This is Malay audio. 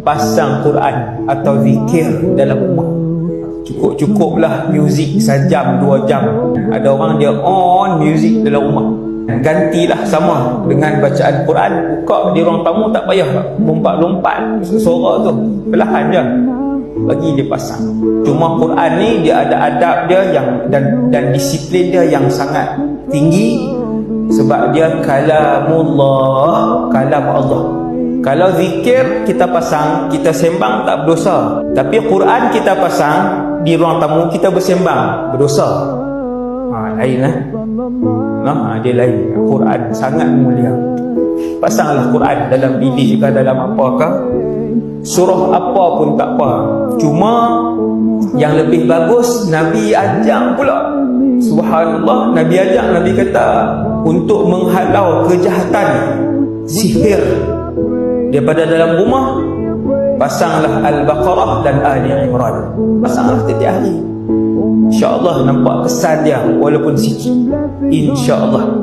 pasang Quran atau zikir dalam rumah. Cukup-cukuplah muzik sejam 2 jam. Ada orang dia on muzik dalam rumah. Gantilah sama dengan bacaan Quran. Buka di ruang tamu, tak payah lompat-lompat suara tu, perlahan je bagi dia pasang. Cuma Quran ni dia ada adab dia yang dan disiplin dia yang sangat tinggi, sebab dia kalamullah, kalam Allah. Kalau zikir kita pasang, kita sembang, tak berdosa. Tapi Quran kita pasang di ruang tamu, kita bersembang, berdosa. Lain lah. Dia lain. Quran sangat mulia. Pasanglah Quran dalam bilik ke, dalam apakah, surah apa pun tak apa. Cuma yang lebih bagus Nabi ajak pula. Subhanallah, Nabi ajak, Nabi kata untuk menghalau kejahatan sihir daripada dalam rumah, pasanglah Al-Baqarah dan Ali Imran. Pasanglah setiap hari. InsyaAllah nampak kesan dia walaupun sikit. InsyaAllah.